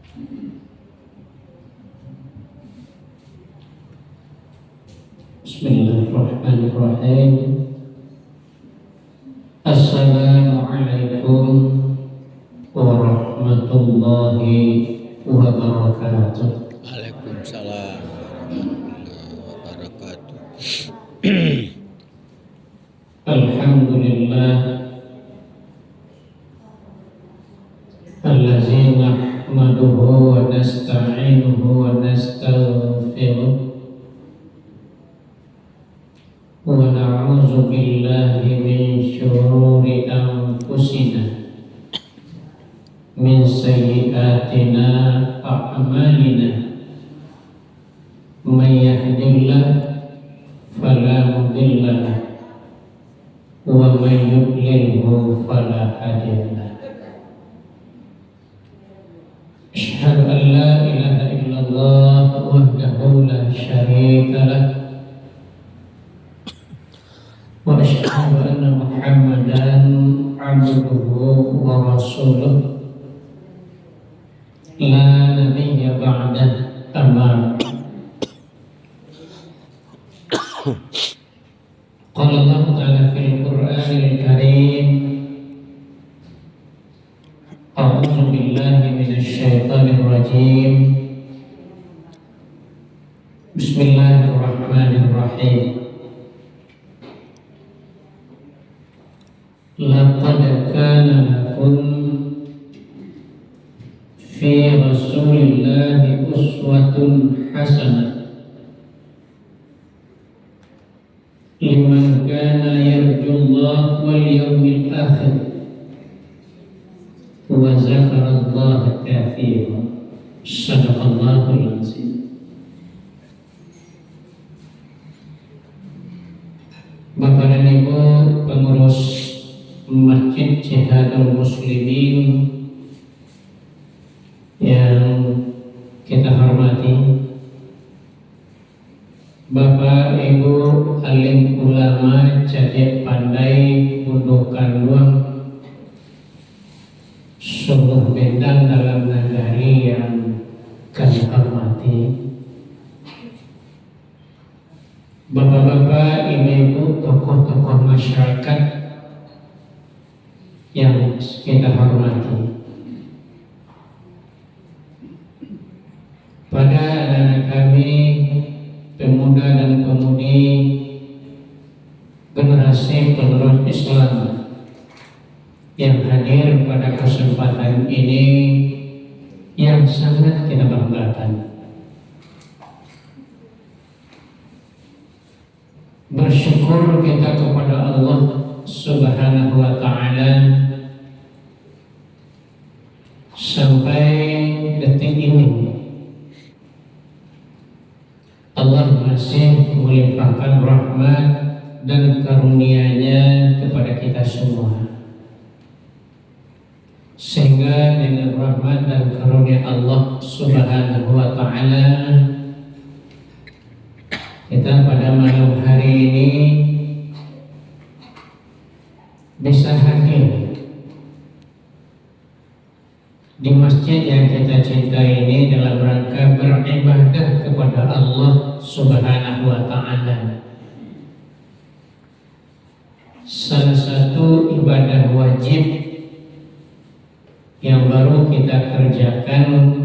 Bismillahirrahmanirrahim. Assalamualaikum warahmatullahi wabarakatuh. Waalaikumsalam warahmatullahi wabarakatuh. Alhamdulillah allazi nahmaduhu wa nasta'inuhu wa nastaghfiruh wa na'udzu billahi min syururi anfusina min sayyi'atina a'malina may yahdihillahu fala mudilla lahu wa may yudlilhu fala hadiya lahu. Asyhadu an la ilaha illallah wahdahu la syarika lahu wa asyhadu anna Muhammadan abduhu wa rasuluh la nabiyya ba'dah amma qala Allah ta'ala fil Qur'anil Karim a'udzu billahi minasy syaithanir rajim bismillahirrahmanirrahim laqad kana lakum fi rasulillahi uswatun hasanah liman kana yarjullah wal yawmil akhir wa zakarallaha katsiran. Shadaqallahul azim. Bapak dan Ibu pengurus Masjid Jihadul Muslimin yang kita hormati, Bapak Ibu alim ulama jadi pandai bunuhkan luang sungguh bentang dalam negari yang kami hormati, Bapak-bapak, ibu-ibu, tokoh-tokoh masyarakat yang kita hormati. Pada anak-anak kami, pemuda dan pemudi generasi penerus Islam yang hadir pada kesempatan ini yang sangat kita banggakan. Bersyukur kita kepada Allah Subhanahu wa ta'ala sampai detik ini Allah masih melimpahkan rahmat dan karunia-Nya kepada kita semua, sehingga dengan rahmat dan karunia Allah Subhanahu wa ta'ala kita pada malam hari ini bisa hadir di masjid yang kita cintai ini dalam rangka beribadah kepada Allah Subhanahu wa ta'ala. Salah satu ibadah wajib yang baru kita kerjakan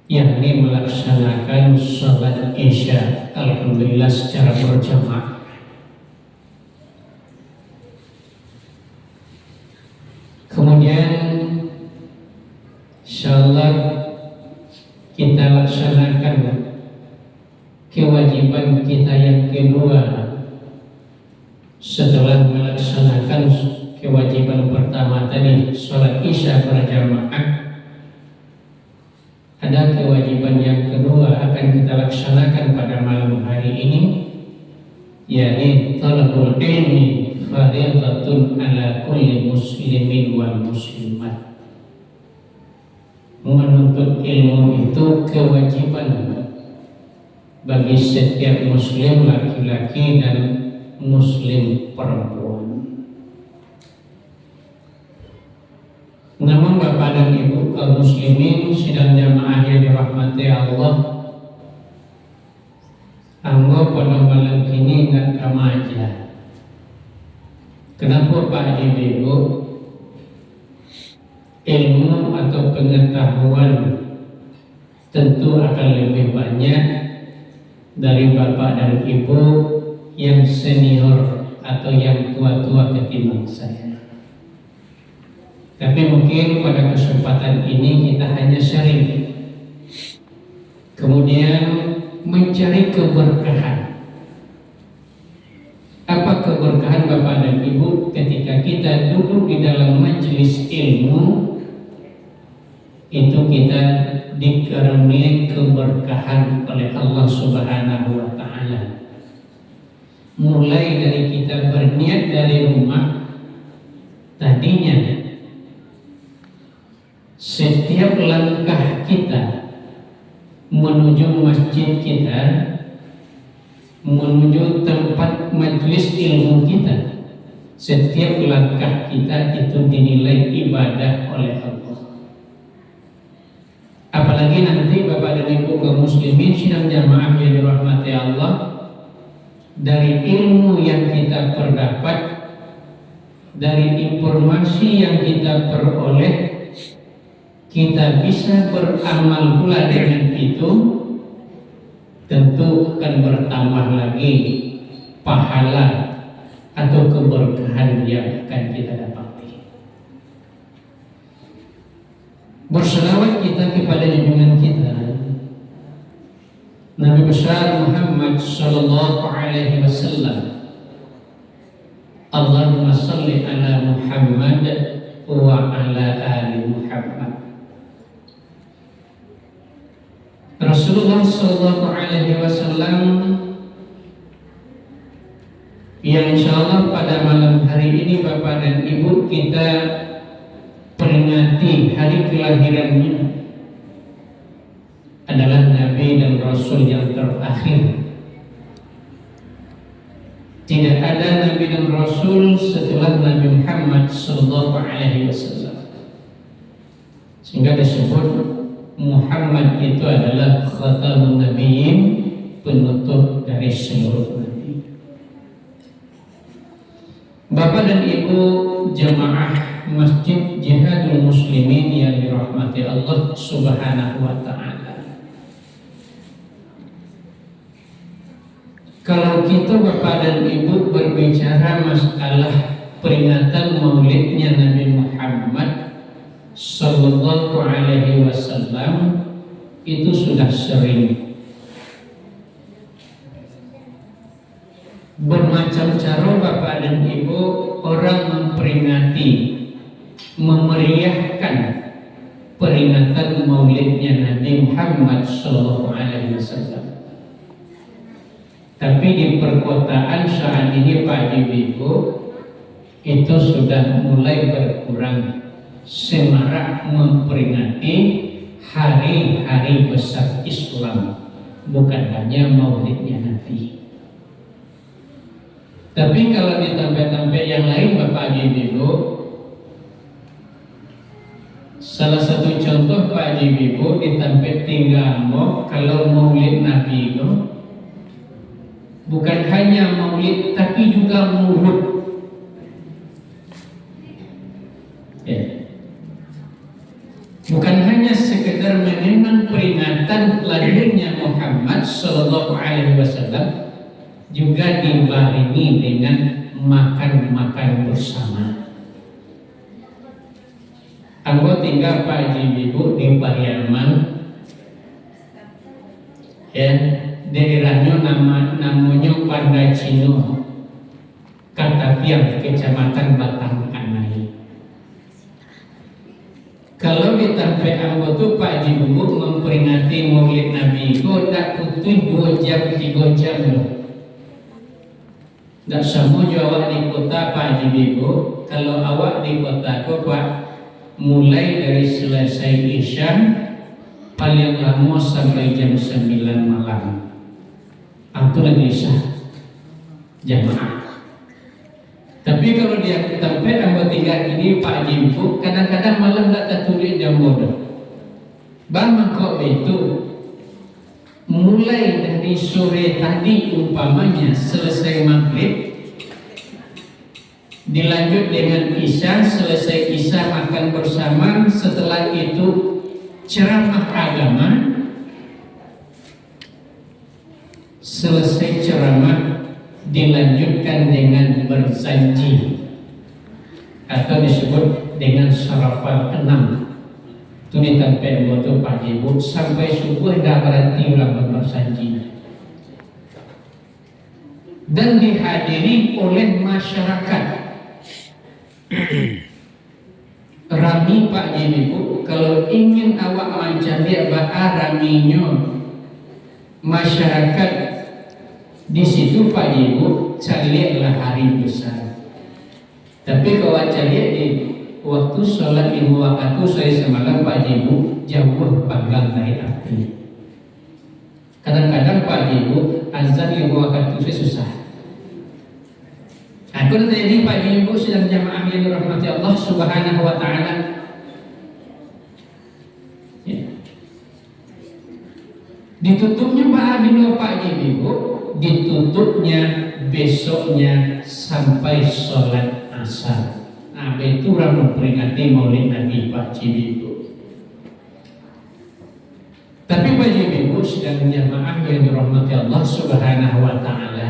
yakni melaksanakan sholat isya, alhamdulillah secara berjamaah. Kemudian insyaallah kita laksanakan kewajiban kita yang kedua setelah melaksanakan kewajiban pertama tadi, sholat isya berjamaah. Ada kewajiban yang kedua akan kita laksanakan pada malam hari ini, yakni talabul ilmi fardhatun ala kulli muslimin wal muslimat. Menuntut ilmu itu kewajiban bagi setiap muslim laki-laki dan muslim perempuan. Namun Bapak dan Ibu kaum muslimin sidang jamaah yang dirahmati Allah, anggo pada malam ini nggak kamaja. Kenapa Pak Ibu? Ilmu atau pengetahuan tentu akan lebih banyak dari bapak dan ibu yang senior atau yang tua-tua ketimbang saya. Tapi mungkin pada kesempatan ini kita hanya sharing, kemudian mencari keberkahan. Apa keberkahan bapak dan ibu ketika kita duduk di dalam majelis ilmu? Itu kita dikaruniai keberkahan oleh Allah Subhanahu wa Ta'ala. Mulai dari kita berniat dari rumah, tadinya setiap langkah kita menuju masjid kita, menuju tempat majelis ilmu kita, setiap langkah kita itu dinilai ibadah oleh Allah. Apalagi nanti bapak dan ibu kaum muslimin sidang jamaah yang dirahmati Allah, dari ilmu yang kita perdapat, dari informasi yang kita peroleh, kita bisa beramal pula dengan itu, tentu akan bertambah lagi pahala atau keberkahan yang akan kita dapati. Berselawat kita kepada junjungan kita Nabi besar Muhammad sallallahu alaihi wasallam. Allahumma salli ala Muhammad wa ala ali Muhammad. Rasulullah sallallahu alaihi wasallam yang insyaallah pada malam hari ini bapak dan ibu kita peringati hari kelahirannya, adalah Nabi dan Rasul yang terakhir. Tidak ada Nabi dan Rasul setelah Nabi Muhammad sallallahu alaihi wasallam. Sehingga disebut Muhammad itu adalah khatamun nabiyyin, penutup dari seluruh nabi. Bapak dan Ibu jamaah Masjid Jihadul Muslimin yang dirahmati Allah Subhanahu wa Ta'ala. Kalau kita bapak dan ibu berbicara masalah peringatan maulidnya Nabi Muhammad sallallahu alaihi wasallam, itu sudah sering. Bermacam cara bapak dan ibu orang memperingati, memeriahkan peringatan maulidnya Nabi Muhammad sallallahu alaihi wasallam. Tapi di perkotaan saat ini Pak Ibu itu sudah mulai berkurang semarak memperingati hari-hari besar Islam, bukan hanya maulidnya Nabi. Tapi kalau di tempat-tempat yang lain Bapak Ibu, salah satu contoh Pak Ibu di tempat tinggalmu, kalau maulid Nabi itu bukan hanya maulid tapi juga mulut. Ya. Bukan hanya sekedar mengenang peringatan lahirnya Muhammad sallallahu alaihi wasallam, juga dibarengi dengan makan-makan bersama. Anggo tinggal Pak Ibu di Pariaman, ya, daerahnya namanya Pandacino, Katapiang, Kecamatan Batang Anai. Kalau di tempat anggo tu Pak Ibu memperingati maulid Nabi itu tak butuh 2 jam 3 jam loh. Tak semua awak di kota Pak Ibu, kalau awak di kota Pak, mulai dari selesai Isya paling lama sampai jam 9 malam. Itu lagi sah jamaah. Tapi kalau dia tempat ambo tinggal ini Pak Jimpu, kadang-kadang malam tak tertulis jam bodoh. Bang kok itu mulai dari sore tadi umpamanya selesai maghrib, dilanjut dengan isya, selesai isya makan bersama, setelah itu ceramah agama, selesai ceramah dilanjutkan dengan berjanji atau disebut dengan syarafal 6. Itu ditampai waktu pagi bu sampai subuh dah berhenti ulama berjanji dan dihadiri oleh masyarakat. Rami Pak Jadi bu, kalau ingin awak macam dia raminya masyarakat di situ Pak Ibu carilah hari besar. Tapi kalau cari di waktu sholat 5 waktu saya semalam Pak Ibu jauh panggang dari api. Kadang-kadang Pak Ibu azan 5 waktu saya susah. Aku tadi Pak Ibu sedang jamaah yang dirahmati Allah Subhanahu wa taala. Ya. Ditutupnya Pak Abino Pak Ibu, ditutupnya besoknya sampai sholat asar. Nah, itu orang memperingati Maulid Nabi Pak Cibibu. Tapi Pak Cibibu sedang jamaah yang dirahmati Allah Subhanahu wa taala,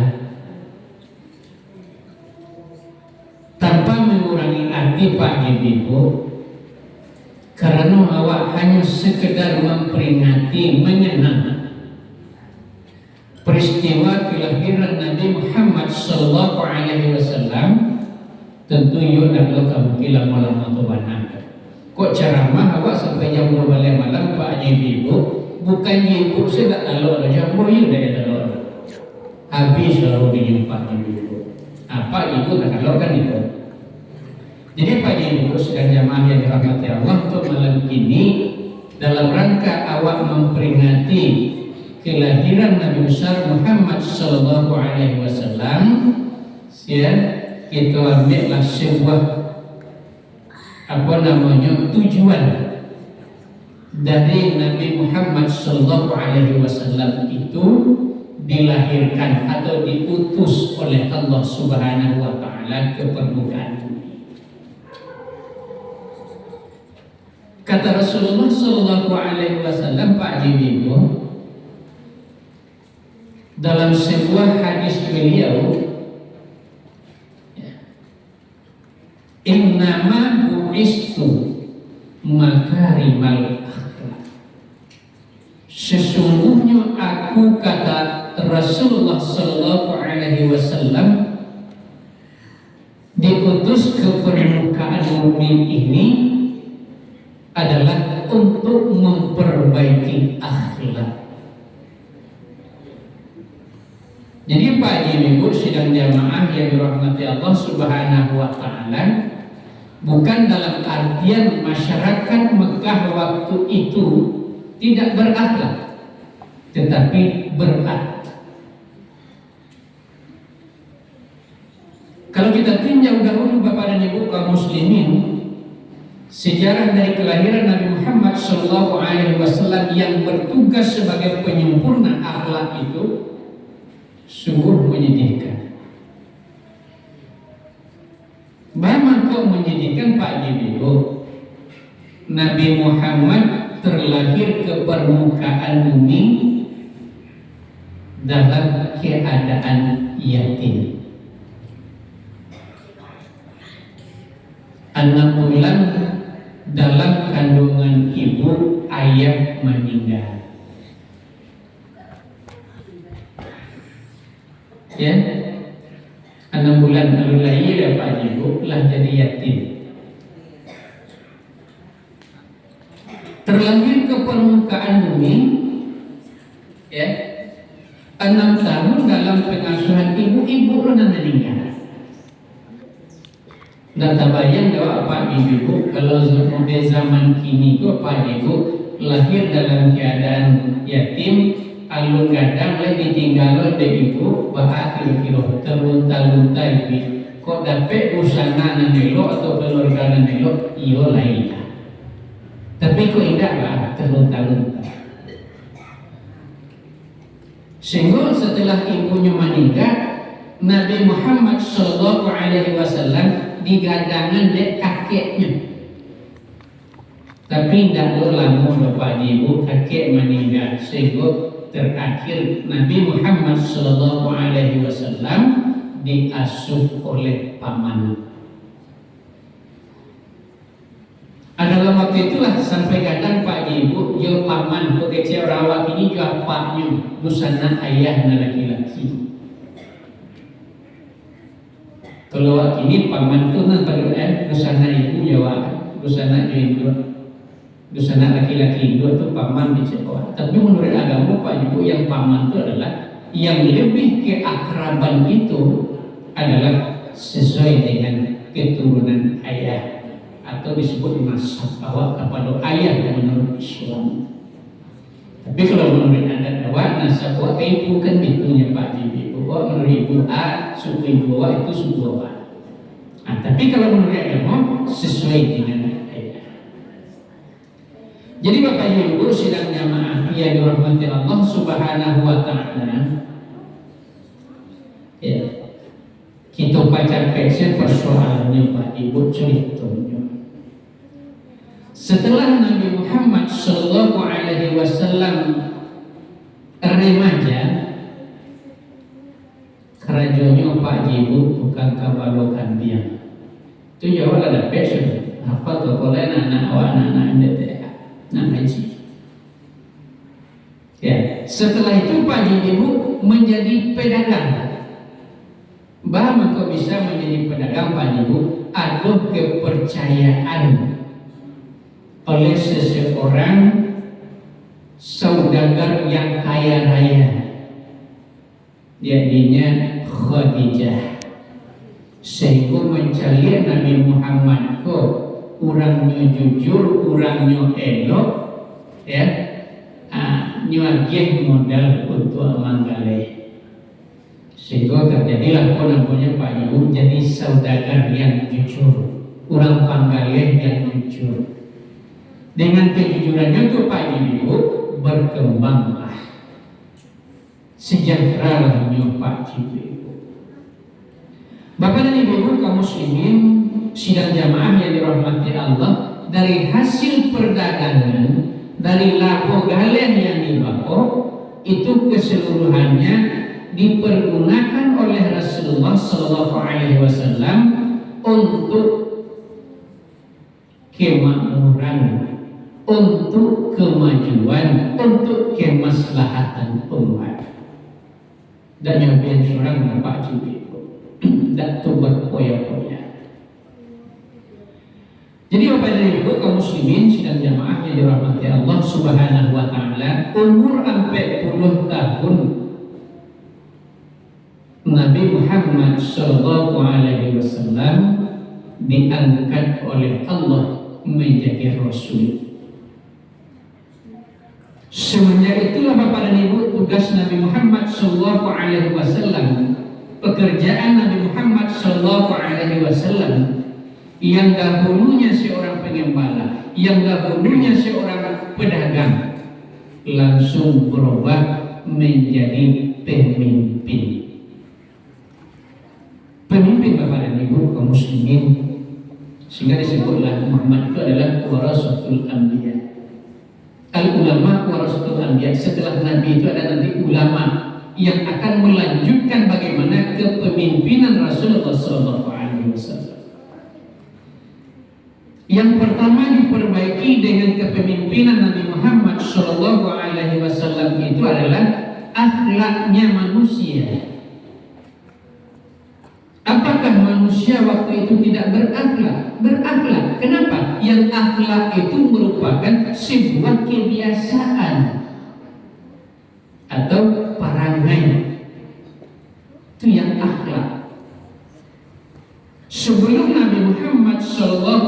tanpa mengurangi arti Pak Cibibu, karena awak hanya sekedar memperingati, menyenang peristiwa kelahiran Nabi Muhammad Sallallahu Alaihi Wasallam. Tentu yo nak lo kamu kila malam atau banang. Kok ceramah awak sampai jam 2 malam Pak Haji Ibu, bukan ibu saya tak lalu ada jam 2 yo dah ada lalu. Habis lalu dijumpa ibu. Apa ibu tak lalu kan itu. Jadi Pak Haji Ibu sedang jamaah yang dirahmati Allah untuk malam ini dalam rangka awak memperingati kelahiran Nabi besar Muhammad Sallallahu Alaihi Wasallam. Kita ambillah sebuah tujuan dari Nabi Muhammad Sallallahu Alaihi Wasallam itu dilahirkan atau diutus oleh Allah Subhanahu Wa Taala ke permukaan bumi. Kata Rasulullah Sallallahu Alaihi Wasallam Pak Jibibu dalam sebuah hadis beliau, innama bu'istu makarimal akhlak. Sesungguhnya aku, kata Rasulullah Sallallahu Alaihi Wasallam, diutus ke permukaan bumi ini adalah untuk memperbaiki akhlak. Jadi Pak Haji Ibu sedang jamaah yang dirahmati Allah Subhanahu Wa Taala, bukan dalam artian masyarakat Mekah waktu itu tidak berakhlak, tetapi berakhlak. Kalau kita tinjau dahulu Bapak dan Ibu kaum muslimin, sejarah dari kelahiran Nabi Muhammad Sallallahu Alaihi Wasallam yang bertugas sebagai penyempurna akhlak itu sungguh menyedihkan. Memang kok menyedihkan Pak Jibibu, Nabi Muhammad terlahir ke permukaan bumi dalam keadaan yatim. 6 bulan dalam kandungan ibu, ayah meninggal. Ya, 6 bulan lalu lahir Pak Ibu telah jadi yatim. Terlahir ke permukaan bumi, ya, 6 tahun dalam pengasuhan ibu lo dan meninggal. Dan tabayang jawab Pak Ibu, kalau model zaman kini kok Pak Ibu lahir dalam keadaan yatim, alun gadang le ditinggal oleh ibu, bah kira-kira terlunta-lunta ibu kok dapat busana nanelo atau keluarga nanelo iyo lain. Tapi kok indah lah terlunta-lunta. Sehingga setelah ibunya meninggal, Nabi Muhammad Shallallahu Alaihi Wasallam digadangan dek kakeknya. Tapi tidak lama bapak ibu kakek meninggal, sehingga terakhir Nabi Muhammad Shallallahu Alaihi Wasallam diasuh oleh paman. Adalah waktu itulah sampai kadang pak ibu yo paman kok kecil rawat ini juga paknya busana ayah laki-laki. Kalau waktu ini paman itu nanti busana ibu jawab busana ibu busana laki-laki ibu itu paman dicewa. Tapi menurut agama pak ibu yang paman itu adalah yang lebih keakraban itu adalah sesuai dengan keturunan ayah atau disebut nasab awak kepada ayah menurut Islam. Tapi kalau menurut adat awak nasab awak ibu kan itunya pak ibu. Awak menurut ibu A, suku ibu awak itu suku awak. Nah, tapi kalau menurut agama sesuai dengan ayah. Jadi bapak ibu sidang jamaah yang dirahmati Allah Subhanahu wa taala. Ya. Kita baca persoalannya pak ibu ceritanya. Setelah Nabi Muhammad Shallallahu Alaihi Wasallam remaja, kerajaannya Pak Ibu bukan kabalokan dia. Itu jauh ada passion. Apa tuh kalau anak-anak MDTA, nak ngaji. Ya, setelah itu Pak Ibu menjadi pedagang. Bahwa kau bisa menjadi pedagang Pak Ibu, ada kepercayaan oleh seseorang saudagar yang kaya raya, jadinya Khadijah, sehingga mencari Nabi Muhammad kok orangnya jujur, orangnya elok, ya, nyuagih modal untuk manggaleh, sehingga terjadilah namanya Pak Ibu jadi saudagar yang jujur, orang panggaleh yang jujur. Dengan kejujurannya itu Pak Ibu berkembanglah sejahtera Pak Ibu. Bapak dan Ibu kaum muslimin sidang jamaah yang dirahmati Allah, dari hasil perdagangan dari labo galen yang dibawa itu keseluruhannya dipergunakan oleh Rasulullah Sallallahu Alaihi Wasallam untuk kemakmuran, untuk kemajuan, untuk kemaslahatan umat. Dan yang seorang Pak Cibiku tak tuh poya-poya. Jadi Bapak dan Ibu kaum muslimin sidang jamaah yang dirahmati Allah Subhanahu wa taala, umur 40 tahun Nabi Muhammad sallallahu alaihi wasallam diangkat oleh Allah menjadi rasul. Semenjak itulah Bapak dan Ibu tugas Nabi Muhammad Sallallahu Alaihi Wasallam, pekerjaan Nabi Muhammad Sallallahu Alaihi Wasallam yang dahulunya seorang pengembala, yang dahulunya seorang pedagang, langsung berubah menjadi pemimpin. Pemimpin Bapak dan Ibu kaum muslimin, sehingga disebutlah Muhammad itu adalah warasatul anbiya. Al-ulama warasatul anbiya. Setelah Nabi itu ada nanti ulama yang akan melanjutkan bagaimana kepemimpinan Rasulullah SAW. Yang pertama diperbaiki dengan kepemimpinan Nabi Muhammad SAW itu adalah akhlaknya manusia. Apakah manusia waktu itu tidak berakhlak? Berakhlak. Kenapa? Yang akhlak itu merupakan sebuah kebiasaan atau perangai. Itu yang akhlak. Sebelum Nabi Muhammad SAW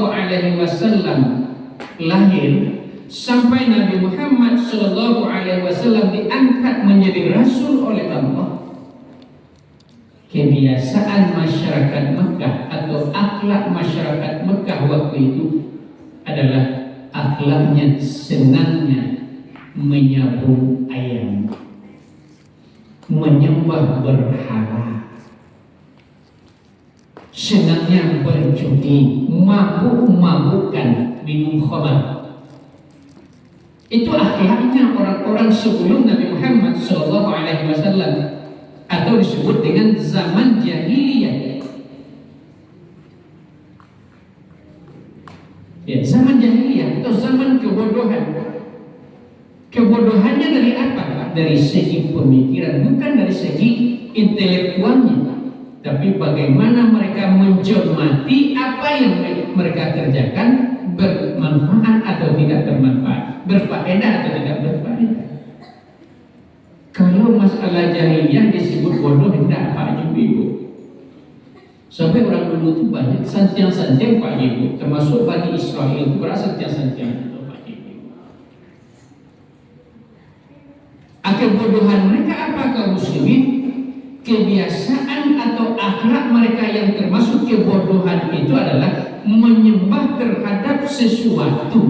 lahir, sampai Nabi Muhammad SAW diangkat menjadi Rasul oleh Allah, kebiasaan masyarakat Mekah atau akhlak masyarakat Mekah waktu itu adalah akhlaknya senangnya menyabung ayam, menyembah berhala, senangnya berjudi, mabuk-mabukan, minum khamar. Itu akhlaknya orang-orang sebelum Nabi Muhammad SAW, atau disebut dengan zaman jahiliyah. Ya, zaman jahiliyah atau zaman kebodohan. Kebodohannya dari apa? Dari segi pemikiran, bukan dari segi intelektualnya, tapi bagaimana mereka mencermati apa yang mereka kerjakan bermanfaat atau tidak bermanfaat, berfaedah atau tidak berfaedah. Kalau masalah jahiliyah disebut bodoh, tidak Pak Ibu. Sampai orang dulu itu banyak santiang-santiang Pak Ibu, termasuk Bani Israel itu berasal santiang itu Pak Ibu. Kebodohan mereka apa kaum muslimin? Kebiasaan atau akhlak mereka yang termasuk kebodohan itu adalah menyembah terhadap sesuatu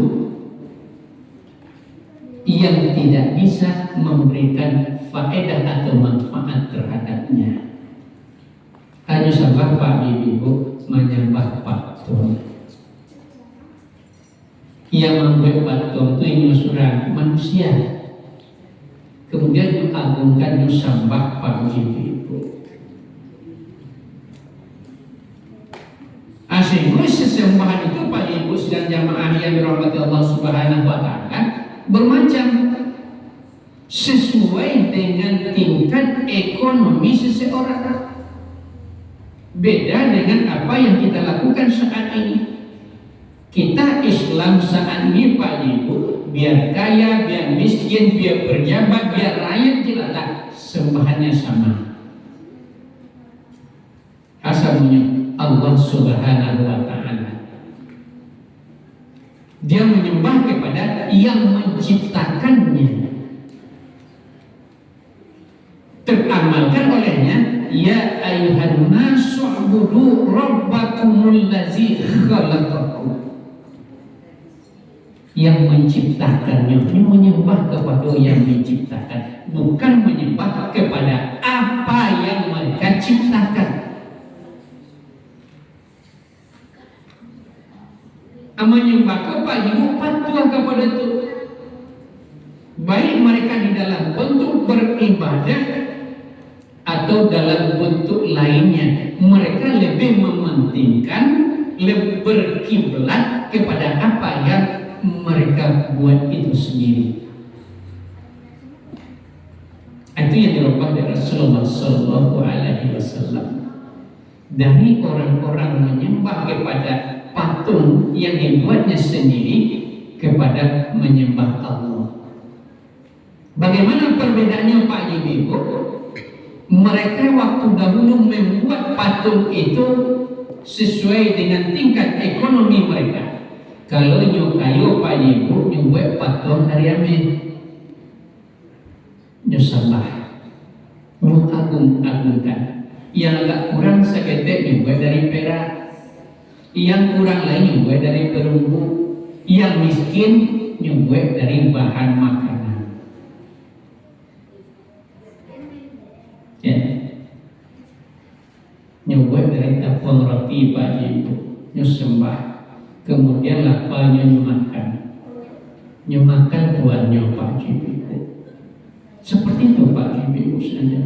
yang tidak bisa memberikan faedah atau manfaat terhadapnya. Hanya sahabat Pak Ibu menyembah patung. Yang membuat patung itu ini surah manusia. Kemudian mengagungkan sembah Pak Ibu. Sehingga sesembahan itu Pak Ibu dan jamaah yang dirahmati Allah Subhanahu wa taala bermacam sesuai dengan tingkat ekonomi seseorang. Beda dengan apa yang kita lakukan saat ini. Kita Islam saat ini Pak Ibu, biar kaya, biar miskin, biar berjabat, biar rakyat jelata, sembahannya sama. Asalnya Allah Subhanahu wa taala. Dia menyembah kepada yang menciptakannya. Teramalkan olehnya, ya ayuhan nasu ubudu rabbakumul ladzi khalaqakum. Yang menciptakannya, ini menyembah kepada yang menciptakan, bukan menyembah kepada apa yang mereka ciptakan. Menyembah kepada Ibu patuh kepada itu, baik mereka di dalam bentuk beribadah atau dalam bentuk lainnya, mereka lebih mementingkan, lebih berkiblat kepada apa yang mereka buat itu sendiri. Itu yang dirubah dari Rasulullah Sallallahu Alaihi Wasallam. Dari orang-orang menyembah kepada patung yang dibuatnya sendiri kepada menyembah Allah. Bagaimana perbedaannya Pak Ibu? Mereka waktu dahulu membuat patung itu sesuai dengan tingkat ekonomi mereka. Kalau nyukayo Pak Ibu nyubuat patung dari amin, nyusambah, mengagung-agungkan. Yang agak kurang seketek nyubuat dari perak, yang kurang lain nyubuat dari perunggu, yang miskin nyubuat dari bahan makanan. Ya, nyubuat dari tepung roti Pak Ibu, nyusembah. Kemudian lapanya nyumakan tuannya Pak Ibu. Seperti itu Pak Ibu saja.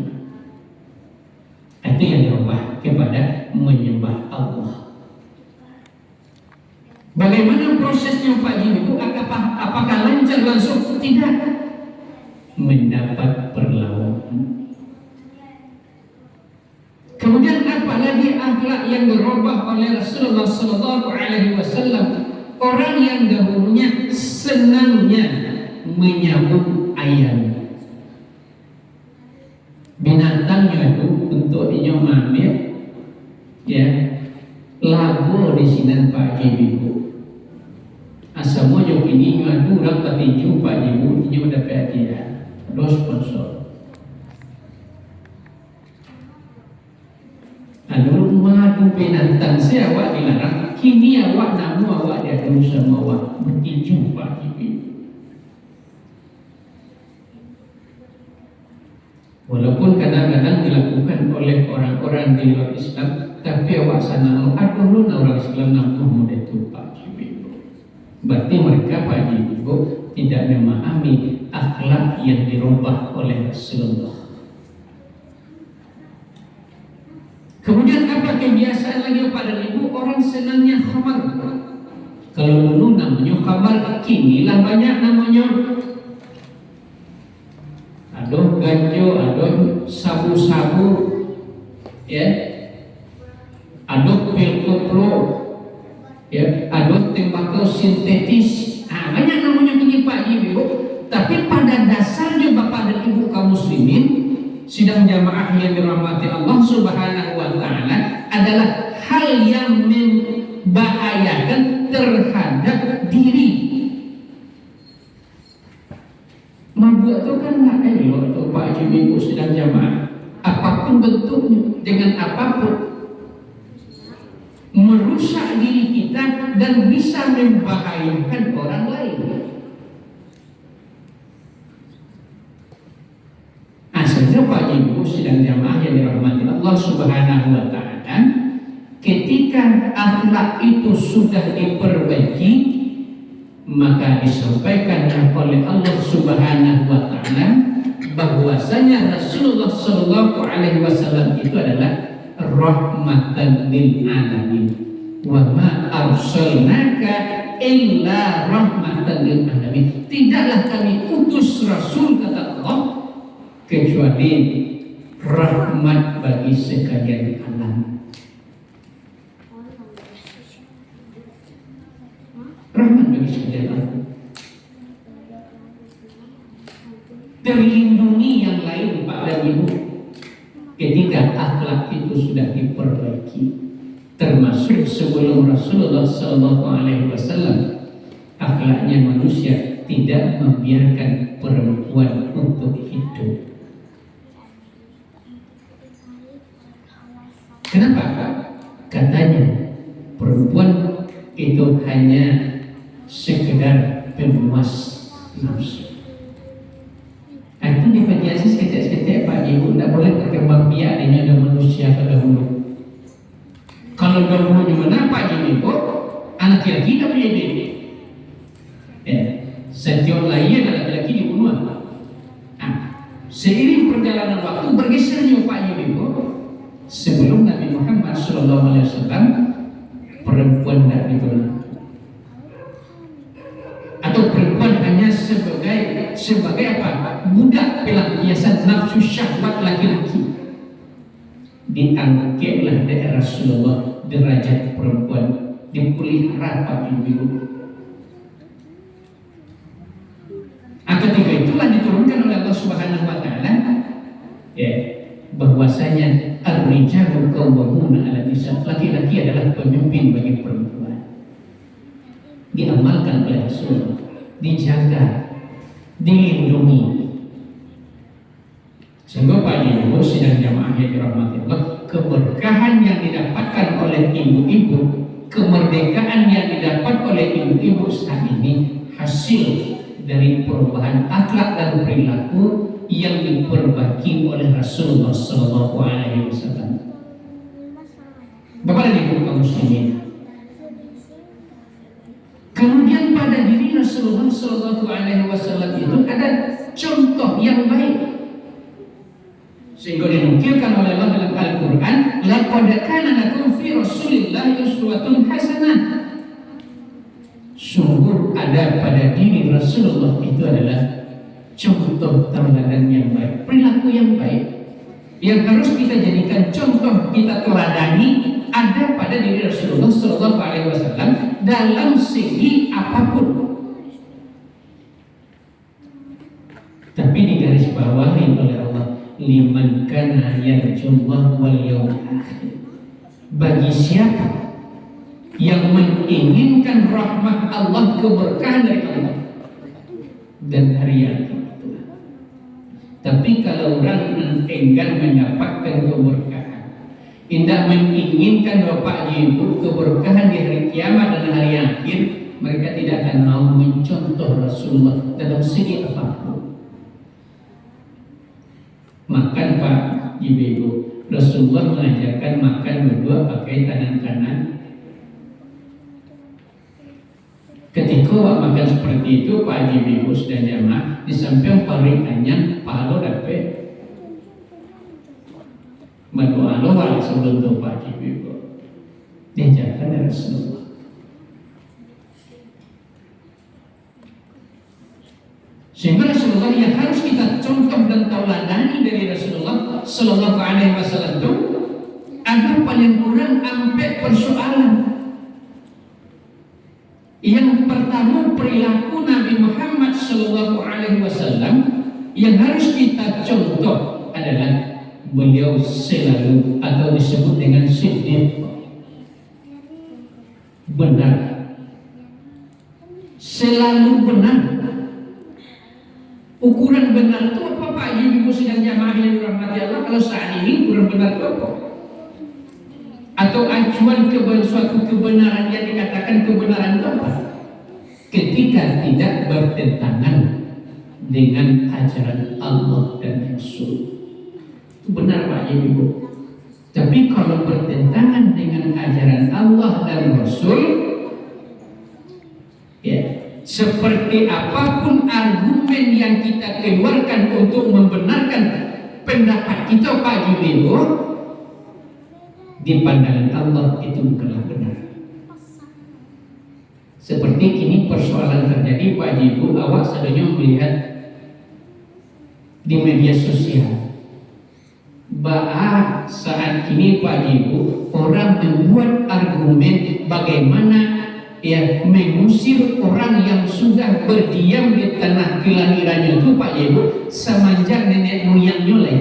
Itu yang dirubah kepada menyembah Allah. Bagaimana prosesnya Pak Ibu? Apakah lancar langsung? Tidak. Mendapat perlawanan. Kemudian apalagi akhlak yang dirubah oleh Rasulullah Sallallahu Alaihi Wasallam. Orang yang dahulunya senangnya menyambut ayam, binatangnya itu untuk ngambil, ya, labu di sini Pak Ibu. Asalnya jauh ini ngadu rapat tinju Pak Ibu, ini udah perhatian, dos sponsor. saya awak dilarang, kini awak namu awak diadu sama awak bertinju Pak Ibu. Walaupun kadang-kadang dilakukan oleh orang-orang di luar Islam, tapi awak sana aduh lu orang Islam namu muda itu Pak Ibu. Berarti mereka Pak Ibu tidak memahami akhlak yang dirubah oleh Rasulullah. Kemudian apa kebiasaan lagi Pak dan Ibu? Orang senangnya khamar. Kalau dulu namanya khamar, kinilah banyak namanya. Aduh ganjo, aduh sabu-sabu, ya, aduh pil koplo, ya, aduh tembakau sintetis. Banyak namanya kini Pak Ibu. Tapi pada dasarnya Bapak dan Ibu kaum muslimin, sidang jamaah yang dirahmati Allah Subhanahu wa taala, adalah hal yang membahayakan terhadap diri. Mabuk itu kan nggak elok tuh Pak Ibu sidang jamaah, apapun bentuknya, dengan apapun, merusak diri kita dan bisa membahayakan orang lain. Asalnya Pak Ibu sidang jamaah yang dirahmati Allah Subhanahu wa taala, ketika akhlak itu sudah diperbaiki, maka disampaikan oleh Allah Subhanahu wa taala bahwasanya Rasulullah sallallahu alaihi wasallam itu adalah rahmatan lil alamin. Wa ma arsalnaka illa rahmatan lil alamin. Tidaklah kami utus Rasul, kata Allah, kecuali rahmat bagi sekalian alam. Rahmat bagi sekalian alam. Terlindungi yang lain Pak dan Ibu ketika akhlak itu sudah diperbaiki. Termasuk sebelum Rasulullah SAW, akhlaknya manusia tidak membiarkan perempuan untuk hidup. Kenapa? Katanya perempuan itu hanya sekedar pemuas nafsu. Itu dipediasi seketik-seketik Pak Ibu, tidak boleh berkembang biak dengan ada manusia pada dahulu. Kalau dahulu gimana Pak Ibu? Anak laki-laki tidak boleh jadi. Setiap lain anak laki-laki dibunuh. Seiring perjalanan waktu bergesernya Pak Ibu, sebelum Nabi Muhammad SAW, perempuan tidak dibunuh. Atau perempuan hanya sebagai apa? Budak pelampiasan nafsu syahwat laki-laki. Diangkatlah dari Rasulullah derajat perempuan, dipelihara Pak Ibu. Ketika itulah diturunkan oleh Allah Subhanahu wa taala, bahwasanya ar-rijalu qawwamuna 'ala nisa, laki-laki adalah pemimpin bagi perempuan. Diamalkan oleh Rasul, dijaga, dilindungi. Sehingga Pak Ibu sidang jamaah yang dirahmati Allah, keberkahan yang didapatkan oleh ibu-ibu, kemerdekaan yang didapat oleh ibu-ibu saat ini hasil dari perubahan akhlak dan perilaku yang diperbaiki oleh Rasulullah SAW. Bapak dan Ibu kaum muslimin, kemudian pada diri Rasulullah SAW itu ada contoh yang baik, sehingga dinukilkan oleh Allah dalam Al-Quran, laqad kana lakum fi Rasulillahi uswatun hasanah. Sungguh ada pada diri Rasulullah itu adalah contoh teladan yang baik, perilaku yang baik yang harus kita jadikan contoh, kita teladani, ada pada diri Rasulullah SAW dalam segi apapun. Tapi digarisbawahi oleh Allah, liman kana yarjullah wal yawmil akhir, bagi siapa yang menginginkan rahmat Allah, keberkahan dari Allah dan hari yang kiamat. Tapi kalau orang enggan mendapatkan keberkahan, tidak menginginkan Bapak Ibu keberkahan di hari kiamat dan hari akhir, mereka tidak akan mau mencontoh Rasulullah dalam segi apapun. Makan Pak Ibu, Rasulullah mengajarkan makan berdua pakai tangan kanan. Ketika makan seperti itu, Pak Ibu dan jamaah, di samping parikannya palo dapat berdoa doa sebelum itu Pak Ibu. Diajarkan dari Rasulullah. Sehingga Rasulullah yang harus kita contoh dan tauladani dari Rasulullah Sallallahu Alaihi Wasallam itu ada paling kurang 4 persoalan. Yang pertama, perilaku Nabi Muhammad Sallallahu Alaihi Wasallam yang harus kita contoh adalah beliau selalu atau disebut dengan siddiq, benar, selalu benar. Ukuran benar itu apa Pak Ibu sedang jamaah yang dirahmati Allah? Kalau saat ini ukuran benar itu apa? Atau acuan suatu kebenaran yang dikatakan kebenaran itu apa? Ketika tidak bertentangan dengan ajaran Allah dan Rasul. Itu benar Pak Ibu. Tapi kalau bertentangan dengan ajaran Allah dan Rasul, ya, seperti apapun argumen yang kita keluarkan untuk membenarkan pendapat kita Pak Ibu, di pandangan Allah itu bukanlah benar. Seperti kini persoalan terjadi Pak Ibu, awak sadanya melihat di media sosial bahwa saat ini Pak Ibu orang membuat argumen bagaimana ya mengusir orang yang sudah berdiam di tanah kelahirannya itu Pak Ibu semenjak nenek moyangnya lah.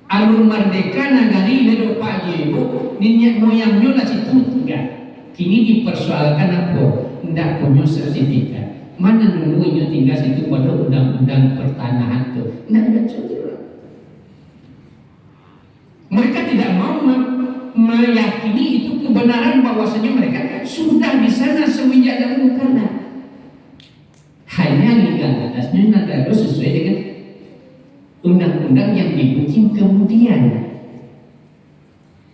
Alur merdeka nagari ledo Pak Ibu nenek moyangnya lah situ enggak. Kini dipersoalkan apa? Tidak punya sertifikat. Mana dulunya tinggal situ pada undang-undang pertanahan itu? Tidak ada contoh. Mereka tidak mau meyakini itu kebenaran bahwasanya mereka sudah di sana semenjak dahulu kala. Hanya legalitasnya tidak sesuai dengan undang-undang yang dibikin kemudian.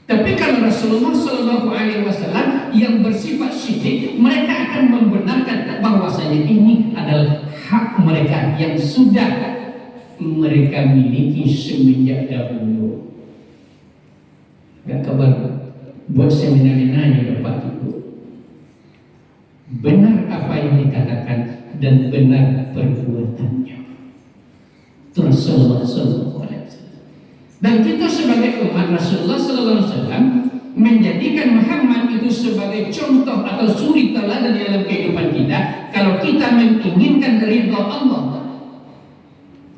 Tapi kalau Rasulullah Sallallahu Alaihi Wasallam yang bersifat siddiq, mereka akan membenarkan bahwasanya ini adalah hak mereka yang sudah mereka miliki semenjak dahulu. Gak kabar buat seminar-seminarnya Bapak Ibu. Benar apa yang dikatakan dan benar perbuatannya. Rasulullah Sallallahu Alaihi Wasallam. Dan kita sebagai umat Rasulullah Sallallahu Alaihi Wasallam menjadikan Muhammad itu sebagai contoh atau suri teladan dalam kehidupan kita. Kalau kita menginginkan ridha Allah,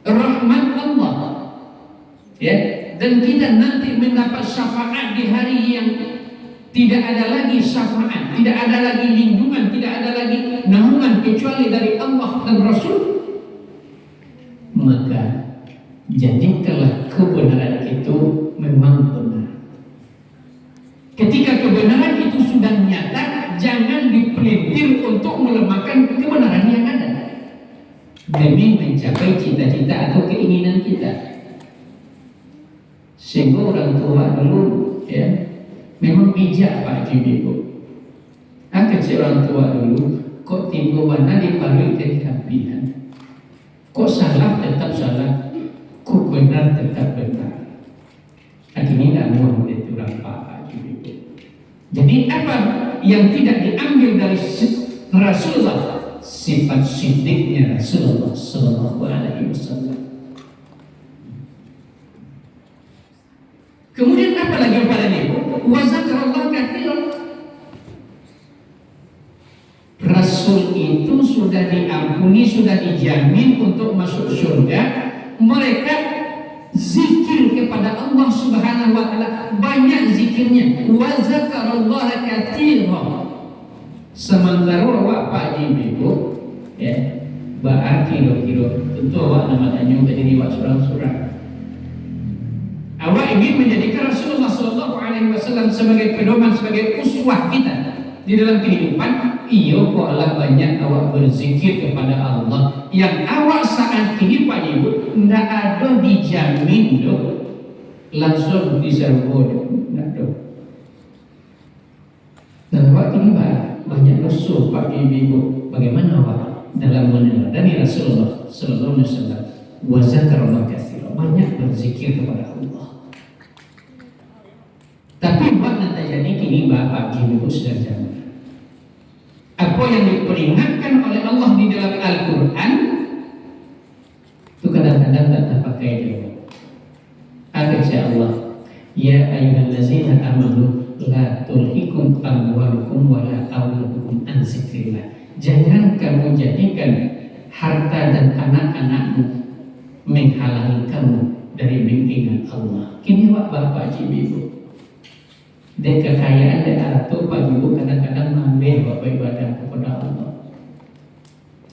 rahmat Allah, ya, dan kita nanti mendapat syafaat di hari yang tidak ada lagi syafaat, tidak ada lagi lindungan, tidak ada lagi naungan kecuali dari Allah dan Rasul, maka jadikanlah kebenaran itu memang benar. Ketika kebenaran itu sudah nyata, jangan dipelintir untuk melemahkan kebenaran yang ada demi mencapai cita-cita atau keinginan kita. Sehingga orang tua dulu ya memang bijak Pak Ibu. Kecil orang tua dulu kok tiba mana dipanggil jadi kampihan. Kok salah tetap salah, kok benar tetap benar. Akhirnya tidak mau diturang Pak Ibu. Jadi apa yang tidak diambil dari Rasulullah, sifat siddiqnya Rasulullah Sallallahu Alaihi Wasallam. Kemudian apa lagi pada niku? Wa zakarallahu katsiran. Rasul itu sudah diampuni, sudah dijamin untuk masuk surga. Mereka zikir kepada Allah Subhanahu wa taala, banyak zikirnya. Wa zakarallaha katsiran. Sementara awak Pak Ibu ya, berarti kilo tentu awak nama tanya menjadi awak surang-surang. Awak ingin menjadikan Rasulullah Shallallahu Alaihi Wasallam sebagai pedoman, sebagai uswah kita di dalam kehidupan. Iyo kolah banyak awak berzikir kepada Allah. Yang awak saat ini Pak Ibu ndak ada dijamin doh langsung diserbu ndak doh. Dan waktu ini banyak rasul Pak Ibu. Bagaimana awak dalam meneladani Rasulullah Sallallahu Alaihi Wasallam? Wa zakarallahu katsira, banyak berzikir kepada Allah. Tapi buat nanti jadi kini Bapak Ibu sudah jangan. Apa yang diperingatkan oleh Allah di dalam Al-Quran itu kadang-kadang tak terpakai juga. Kata Allah, ya ayyuhallazina amanu la tulhikum amwalukum wa la auladukum an zikrillah. Jangan kamu jadikan harta dan anak-anakmu menghalangi kamu dari mengingat Allah. Kini Bapak Ibu, dan kekayaan dan harta Pak Ibu kadang-kadang mengambil Bapak ibadah kepada Allah.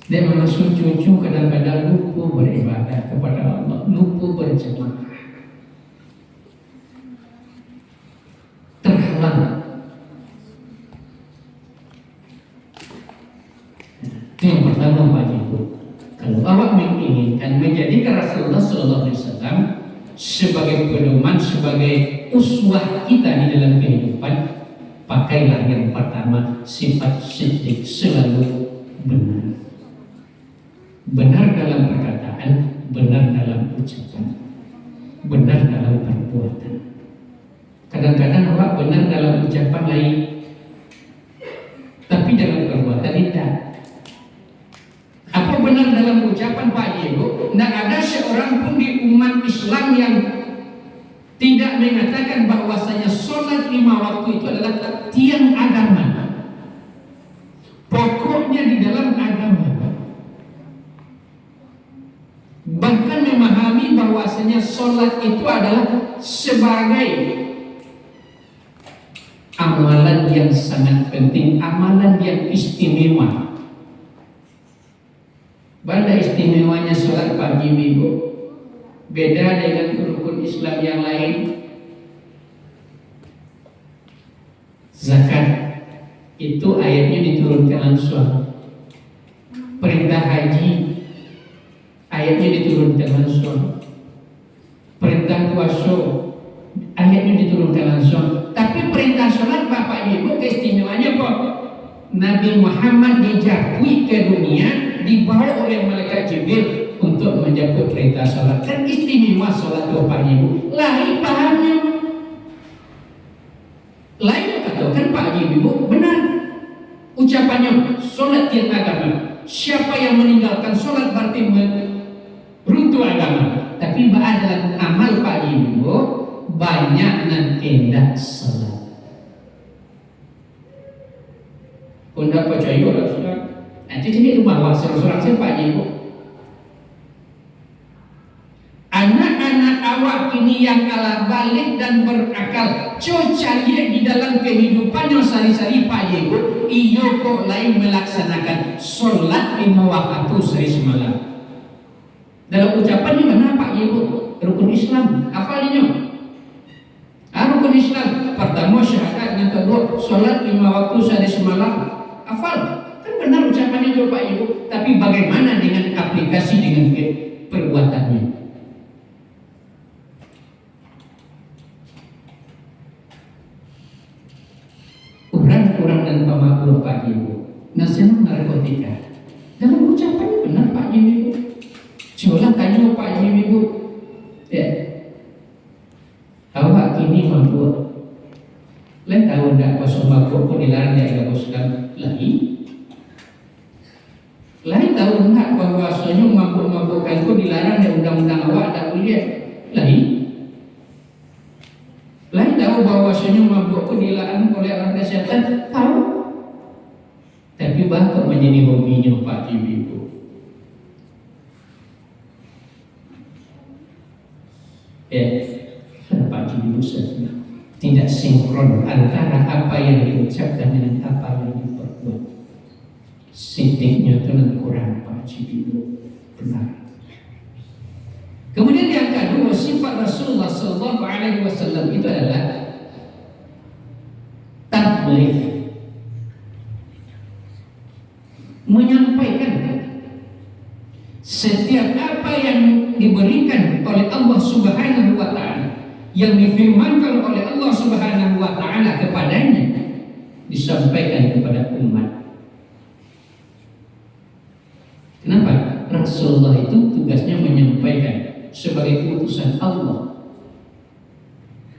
Dan mengasuh cucu kadang-kadang lupa beribadah kepada Allah, lupa berjemaah, terhalang. Itu yang pertama Pak Ibu. Kalau awak menginginkan menjadikan Rasulullah Sallallahu Alaihi Wasallam sebagai pedoman, sebagai uswah kita di dalam kehidupan, pakailah yang pertama sifat siddiq, selalu benar. Benar dalam perkataan, benar dalam ucapan, benar dalam perbuatan. Kadang-kadang awak benar dalam ucapan lain, tapi dalam perbuatan tidak. Apa benar dalam ucapan Pak Ibu? Tidak ada seorang pun di umat Islam yang tidak mengatakan bahwasanya sholat 5 waktu itu adalah tiang agama, pokoknya di dalam agama. Bahkan memahami bahwasanya sholat itu adalah sebagai amalan yang sangat penting, amalan yang istimewa. Benda istimewanya sholat Pak Ibu, beda dengan rukun Islam yang lain. Zakat itu ayatnya diturunkan langsung. Perintah haji ayatnya diturunkan langsung. Perintah puasa ayatnya diturunkan langsung. Tapi perintah sholat Bapak Ibu keistimewaannya apa? Nabi Muhammad dijabui ke dunia, dibawa oleh malaikat Jibril untuk menjemput perintah sholat. Kan istimewa sholat Bapak Ibu. Lain pahamnya, lain katakan Pak Ibu benar ucapannya sholat tiang agama. Siapa yang meninggalkan sholat berarti runtuh agama. Tapi dalam amal Pak Ibu banyak dan tidak sholat. Unda percaya orang sholat. Nanti jadi rumah wasil-wasil saya Pak Ibu. Anak-anak awak kini yang ala balik dan berakal, cocari di dalam kehidupannya sehari-hari Pak Ibu, iyo kok lain melaksanakan sholat 5 waktu sehari semalam. Dalam ucapannya mana Pak Ibu? Rukun Islam, apalnya? Rukun Islam pertama syahadat, yang kedua sholat 5 waktu sehari semalam. Hafal, kan benar ucapannya itu Pak Ibu. Tapi bagaimana dengan aplikasi, dengan perbuatannya? Kurang dan pemakmur Pak Ibu. Nasional narkotika. Dalam ucapannya benar Pak Ibu. Coba tanya Pak Ibu. Ya. Awak kini mabuk. Lain tahu tidak kosong mabuk pun dilarang di agama Islam. Lain tahu enggak bahwasanya mabuk-mabukan itu dilarang di undang-undang awak tak boleh. Lain tahu bahwasanya mabuk itu dilarang oleh orang kesehatan. Tahu. Tapi bahkan menjadi hobinya Pak Ibu. Pak Ibu saja tidak sinkron antara apa yang diucapkan dengan apa yang diperbuat. Sidiknya itu kurang Pak Ibu. Benar. Kemudian yang kedua, sifat Rasulullah SAW Alaihi Wasallam itu adalah tabligh, menyampaikan setiap apa yang diberikan oleh Allah Subhanahu wa taala, yang difirmankan oleh Allah Subhanahu wa taala kepadanya, disampaikan kepada umat. Kenapa? Rasulullah itu tugasnya menyampaikan sebagai utusan Allah.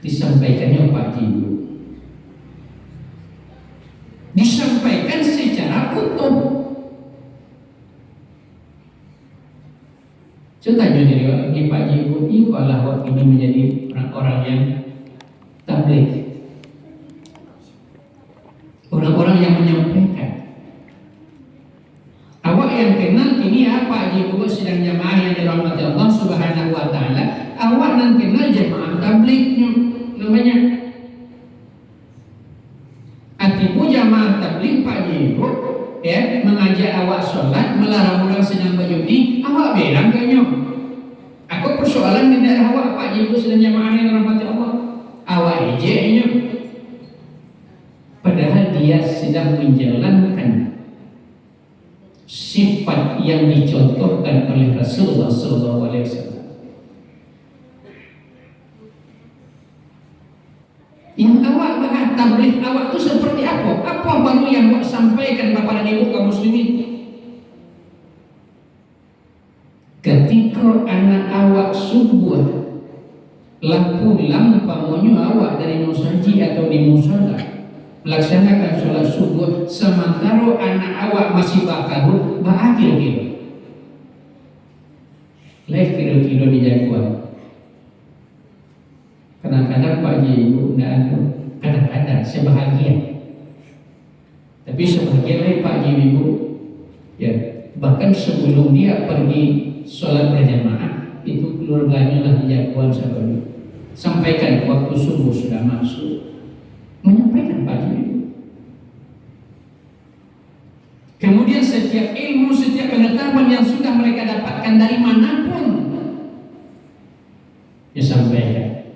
Disampaikannya Pak Jibril. Disampaikan secara utuh. Saya tanya dari Pak Jibril, iyalah waktu ini menjadi orang-orang yang tabligh, orang-orang yang menyampaikan. Awak yang kenal ini apa Jibril sedang jamaah yang dirahmati Allah Subhanahu wa taala. Awak nan kenal jamaah tablighnya namanya. Atipu jamaah tabligh Pak Jibril ya, mengajak awak sholat, melarang orang sedang berjudi, awak bilang kayaknya. Aku persoalan di daerah awak Pak Jibril sedang jamaah yang dirahmati Allah. Awak ejeknya. Padahal dia sedang menjalankan sifat yang dicontohkan oleh Rasulullah SAW. Yang awak bahas tabligh awak itu seperti apa? Apa baru yang awak sampaikan kepada ibu kaum muslimin? Ketika anak awak subuh lampu pamonyo awak dari musaji atau di musala melaksanakan sholat subuh, sementara anak awak masih bakal kilo-kilo. Lain kilo-kilo di jagoan. Kadang-kadang Pak Ibu tidak ada, kadang-kadang sebahagian. Tapi sebahagian lain Pak Ibu, ya bahkan sebelum dia pergi sholat berjamaah itu keluarganya lah di jagoan sampaikan waktu subuh sudah masuk. Menyampaikan Pak Jibril. Kemudian setiap ilmu, setiap pengetahuan yang sudah mereka dapatkan dari manapun disampaikan.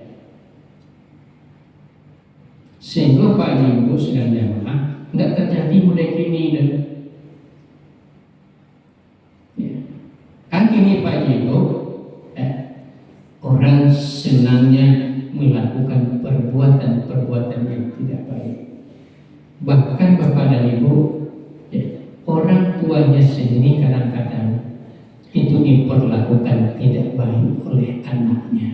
Sehingga Pak Jibril sedang jamaah tidak terjadi mulai kini dan ya. Akhirnya Pak Jibril orang senangnya melakukan perbuatan-perbuatan yang tidak baik. Bahkan Bapak dan Ibu, ya, orang tuanya sendiri kadang-kadang itu diperlakukan tidak baik oleh anaknya.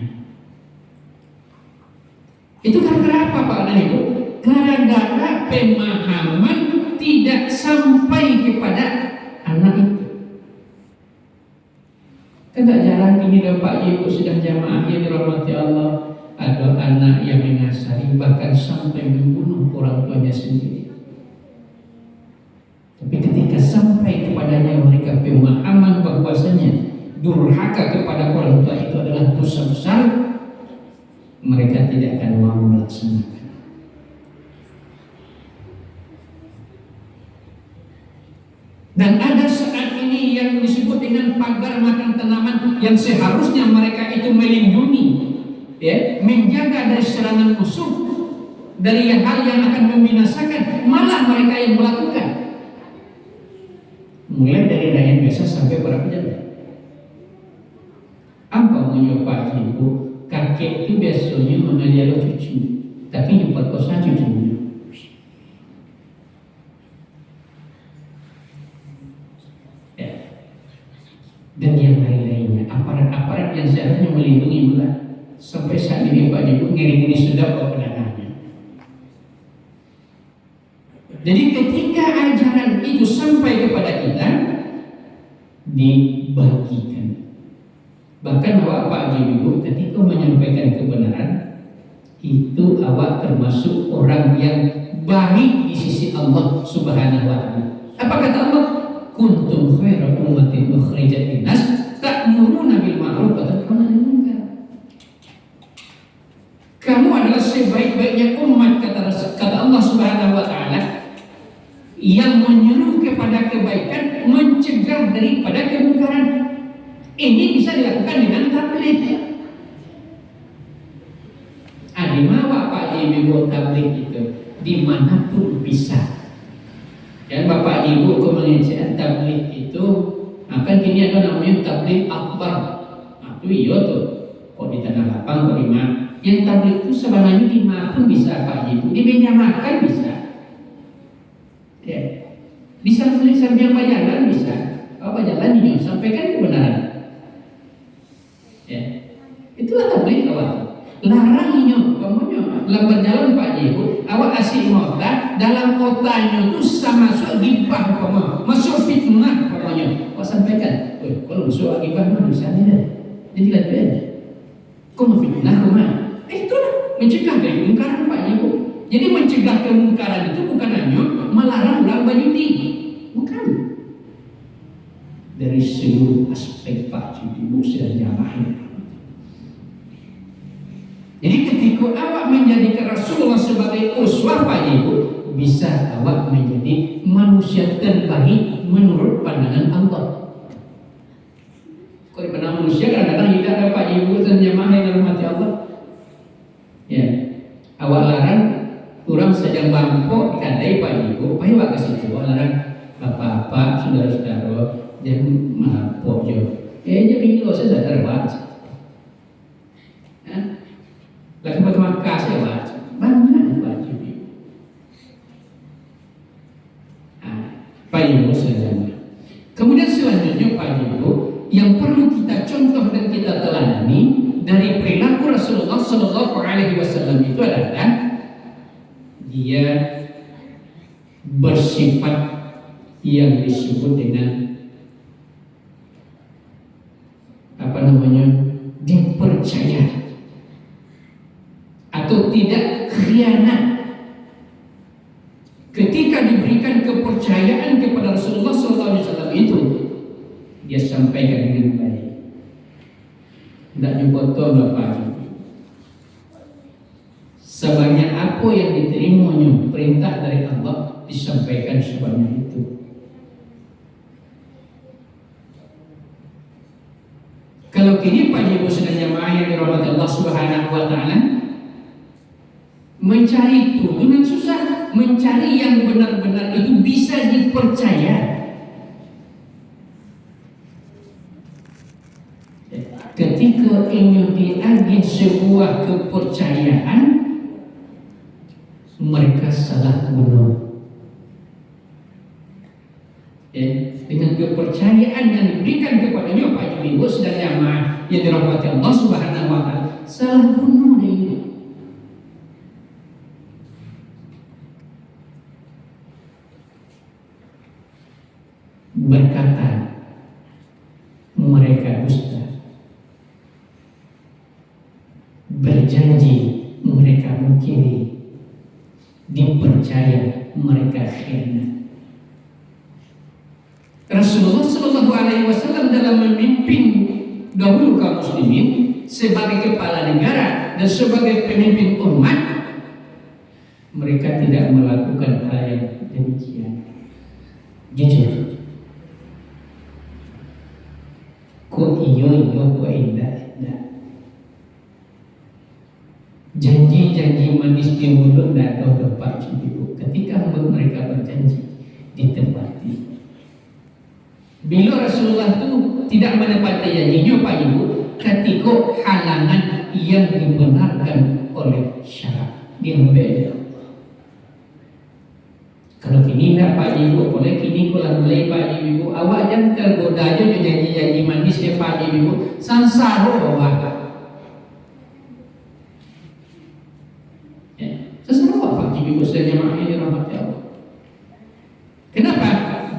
Itu karena apa Pak dan Ibu? Gara-gara pemahaman tidak sampai kepada anak itu. Tidak jalan ini dan Pak Ibu sedang jamaah yang dirahmati Allah. Ada anak yang mengasari bahkan sampai membunuh orang tuanya sendiri. Tapi ketika sampai kepadanya mereka pemahaman bahwasanya durhaka kepada orang tua itu adalah dosa besar, mereka tidak akan mau melaksanakan. Dan ada saat ini yang disebut dengan pagar makan tanaman yang seharusnya mereka itu melindungi, ya, menjaga dari serangan musuh, dari hal yang akan membinasakan, malah mereka yang melakukan. Mulai dari rakyat biasa sampai para pejabat. Apa menyopak ibu? Kakek itu biasanya mengajar cucu, tapi memperkosa cucunya. Ya. Dan yang lain-lainnya, aparat-aparat yang seharusnya melindungi malah sampai saat ini Pak Ibu ngiri-ngiri sudah kebenarannya. Jadi ketika ajaran itu sampai kepada kita, dibagikan. Bahkan awak Pak Ibu ketika menyampaikan kebenaran itu awak termasuk orang yang baik di sisi Allah Subhanahu wa taala. Apa kata Allah? Kuntum khairu ummatin ukhrijat linnas ta'muruna bil ma'ruf wa tanhauna 'anil munkar. Kamu adalah sebaik-baiknya umat kata Allah Subhanahu wa taala yang menyuruh kepada kebaikan, mencegah daripada kemungkaran. Ini bisa dilakukan dengan tabligh. Ibu tabligh itu dimanapun bisa. Dan Bapak Ibu ke mengajar tabligh itu akan kini ada namanya tabligh akbar. Nah, itu iya tuh. Kok di Tanah Lapang, kok di mana? Yang tabligh itu sebenarnya dimanapun bisa Pak Ibu. Di meja makan bisa. Ya. Bisa sambil jalan bisa. Kalau jalan ini sampaikan kebenaran. Ya. Itulah tabligh awal. Larang inyo, kamunya lambat jalan Pak Ibu, awak asik mota, dalam kotanya itu sama masuk gibah kamu, masuk fitnah kamunya. Awak sampaikan, kalau masuk gibah mah bisa nih, jadi kan beda. Kau mau fitnah kamu? Itulah mencegah dari kemungkaran Pak Ibu. Jadi mencegah kemungkaran itu bukan hanya melarang orang berjudi, bukan. Dari seluruh aspek Pak Ibu sudah jamaah. Jadi ketika awak menjadikan Rasulullah sebagai uswah Pak Ibu, bisa awak menjadi manusia terbaik menurut pandangan Allah. Kalau pandangan manusia kadang-kadang tidak ada Pak Ibu terjemah dalam hati Allah. Ya, awak larang orang sedang bangkok dikandai Pak Ibu, Pak Ibu kasih itu awak larang bapak-bapak, saudara-saudara, jangan mabok jo. Jadi bilo saya sadar Pak. Lagi berterima kasih Pak, banyak wajib. Pak Ibu saudara. Kemudian selanjutnya Pak Ibu, yang perlu kita contoh dan kita teladani dari perilaku Rasulullah Shallallahu Alaihi Wasallam itu adalah dia bersifat yang disebut dengan dipercaya. Atau tidak khianat. Ketika diberikan kepercayaan kepada Rasulullah SAW itu, dia sampaikan dengan baik. Tidak dipotong Bapak. Sebanyak apa yang diterimanya perintah dari Allah disampaikan sebanyak itu. Kalau kini Pak Ibu sedang jamaah yang dirahmati Allah Subhanahu wa Ta'ala, mencari itu dengan susah, mencari yang benar-benar itu bisa dipercaya. Ketika ingin diagih sebuah kepercayaan, mereka salah guna. Dengan kepercayaan yang diberikan kepadanya Pak Ibu sedang jamaah yang dirahmati Allah Subhanahu wa Ta'ala, salah guna ini. Berkata mereka dusta, berjanji mereka mungkiri, dipercaya mereka khianat. Rasulullah Shallallahu Alaihi Wasallam dalam memimpin dahulu kaum muslimin sebagai kepala negara dan sebagai pemimpin umat, mereka tidak melakukan hal yang demikian. Jujur. Kok iyo kok indah. Janji-janji manis di mulut tidak ada Pak Ibu. Ketika mereka berjanji ditepati. Bila Rasulullah itu tidak menepati janjinya Pak Ibu, ketika halangan yang dibenarkan oleh syarak dia beda. Kalau kini tidak Pak Ibu, boleh kini kalau mulai Pak Ibu, awak jangan tergoda aja janji-janji manis ya Pak Ibu, sansaro awak. Sesuatu Pak Ibu saja makanya rahmat Allah. Kenapa?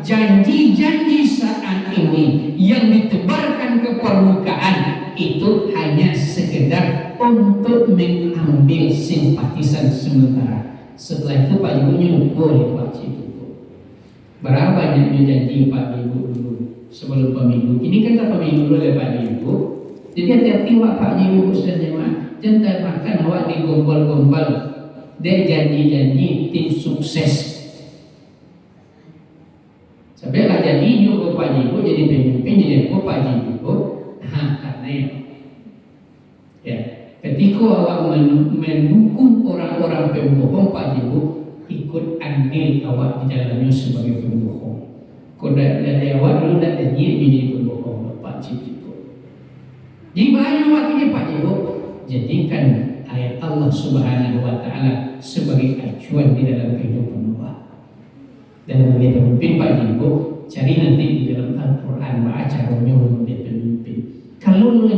Janji-janji saat ini yang ditebarkan ke permukaan itu hanya sekedar untuk mengambil simpatisan sementara. Setelah itu Pak Ibunya boleh Pak Ibu. Berapa banyaknya janji Pak Ibu dulu sebelum pemilu? Ini kan pemilu oleh Pak Ibu. Jadi hati-hati Pak Ibu saja jangan makan awak digombal-gombal. Dia janji-janji tim sukses. Sampailah jadi juga Pak Ibu jadi pemimpin jadi apa Pak Ibu? Karena ya ketika ketika awak mendukung orang-orang pembohong Pak Ibu, ikut andil awak di dalamnya sebagai pembohong. Kau dari awak dulu tak ada jadi pembohong Pak Ibu. Jadi bahaya waktunya Pak Ibu, jadikan ayat Allah Subhanahu Wa Taala sebagai acuan di dalam kehidupan awak. Dalam menjadi pemimpin Pak Ibu, cari nanti di dalam Al-Quran baca caranya menjadi pemimpin. Kalau lu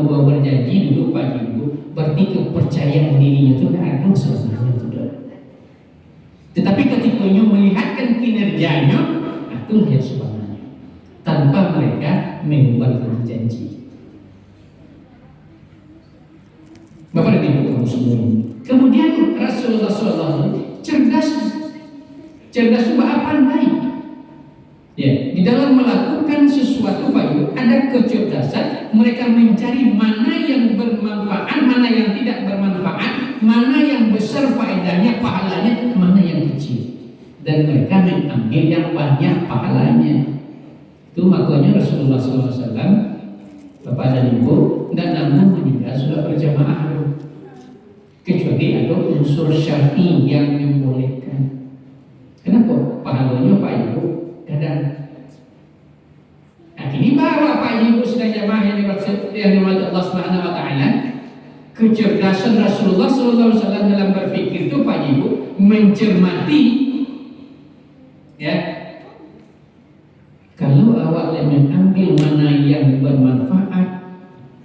mau berjanji dulu Pak Ibu, berarti kepercayaan dirinya itu tidak ada sebenarnya sudah. Tetapi ketika nyu melihatkan kinerjanya, itulah yang sebenarnya. Tanpa mereka mengubah janji. Bapak dan Ibu kaum muslimin. Kemudian Rasulullah SAW cerdas juga pandai. Ya, di dalam melakukan sesuatu Pak Ibu ada kecerdasan. Mereka mencari mana yang bermanfaat, mana yang tidak bermanfaat, mana yang besar faedahnya, pahalanya, mana yang kecil. Dan mereka mengambil yang banyak pahalanya. Itu makanya Rasulullah SAW, Bapak dan Ibu, tidak namun meninggal sudah berjamaah, kecuali ada unsur syar'i yang membolehkan. Kenapa? Pahalanya Pak Ibu kadang. Nah, ini bawa Pak Ibu sudah jamaah yang dimati Allah Subhanahu Wa Taala. Kecerdasan Rasulullah SAW dalam berpikir itu Pak Ibu mencermati, ya. Kalau awak mengambil mana yang bermanfaat,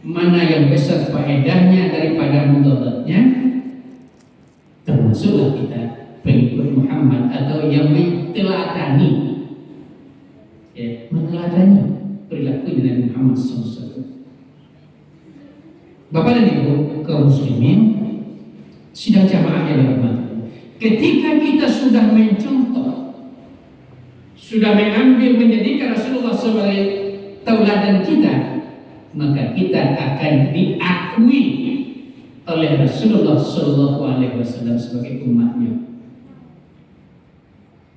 mana yang besar faedahnya daripada mudaratnya, termasuklah kita pengikut Muhammad atau yang menteladani, ya, meneladani perilaku Nabi Muhammad SAW. Bapak dan Ibu kaum muslimin, sidang jamaah yang dirahmati, ketika kita sudah mencontoh, sudah mengambil menjadikan Rasulullah sebagai tauladan kita, maka kita akan diakui oleh Rasulullah SAW sebagai umatnya.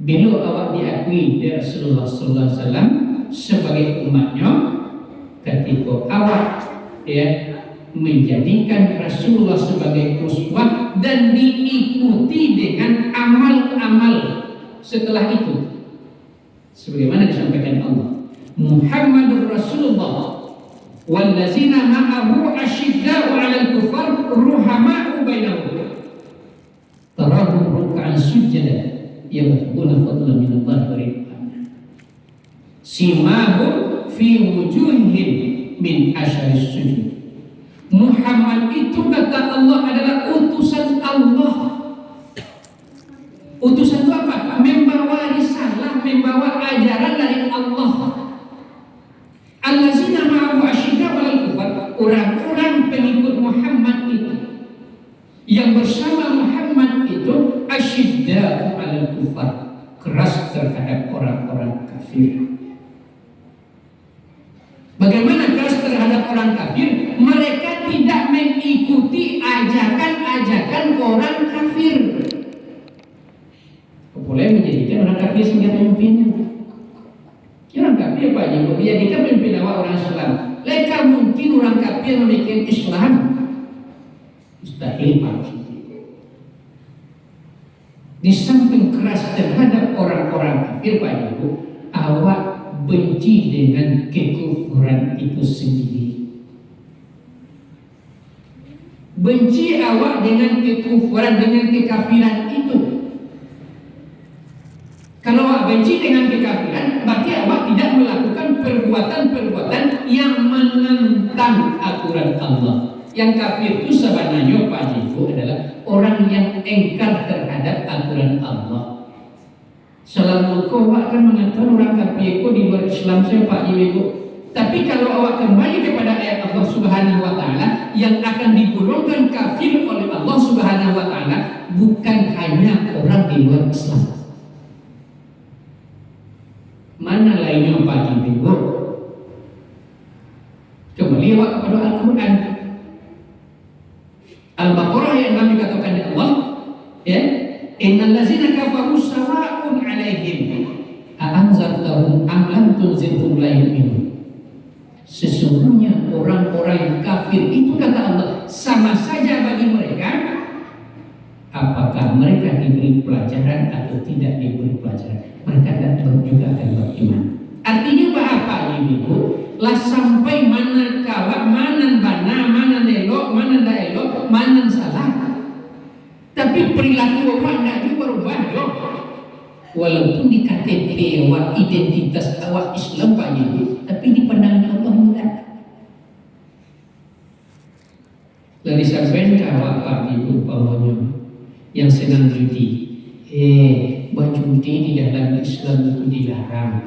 Bila awak diakui oleh Rasulullah SAW sebagai umatnya, ketika awak, ya, menjadikan Rasulullah sebagai uswah dan diikuti dengan amal-amal setelah itu, sebagaimana disampaikan Allah, Muhammadur Rasulullah wallazina ma'ahu asyidda'u 'alal kufar ruhama'u bainahum tarahum ruk'an sujada yabghuna fadlan min Allah wa ridwana simahum fi wujuhihim min asharis sujud. Muhammad itu kata Allah adalah utusan Allah. Utusan itu apa? Membawa risalah, membawa ajaran dari Allah. Allazina ma'ahu asyidda walal kufar, orang-orang pengikut Muhammad itu yang bersama Muhammad itu asyidda walal kufar, keras terhadap orang-orang kafir. Bagaimana keras terhadap orang kafir? Mereka tidak mengikuti ajakan-ajakan orang kafir. Boleh menjadikan orang kafir sebagai pemimpinnya. Orang kafir Pak Ibu, jadikan pemimpin awak orang Islam. Mereka mungkin orang kafir memikir Islam. Mustahil Pak Ibu. Di samping keras terhadap orang-orang kafir Pak Ibu, awak benci dengan kekufuran itu sendiri. Benci awak dengan kekufuran, dengan kekafiran itu. Kalau awak benci dengan kekafiran, berarti awak tidak melakukan perbuatan-perbuatan yang menentang aturan Allah. Yang kafir itu sebenarnya Pak Ibu adalah orang yang engkar terhadap aturan Allah. Selama kau awak akan mengatakan orang kafir itu di luar Islam saya Pak Ibu. Tapi kalau awak kembali kepada ayat Allah Subhanahu Wa Taala, yang akan digolongkan kafir oleh Allah Subhanahu Wa Taala bukan hanya orang di luar Islam. Mana lainnya Pak Ibu? Kembali awak kepada Al-Quran. Al-Baqarah yang kami katakan ya Allah, ya, innal ladzina kafaru sawa'un 'alaihim a anzartahum am lam tunzirhum la yu'minun. Sesungguhnya orang-orang yang kafir itu, kata Allah, sama saja bagi mereka apakah mereka diberi pelajaran atau tidak diberi pelajaran, mereka juga akan beriman. Artinya apa ibu? Lah sampai mana kala, mana bana, mana elok, mana tidak elok, mana salah. Tapi perilaku orang tidak juga berubah dong. Walaupun di KTP awak identitas awak Islam Pak Ibu, tapi di pandangan Allah enggak. Lalu sampai awak Pak Ibu pahonyo yang senang judi, berjudi di dalam Islam itu dilarang.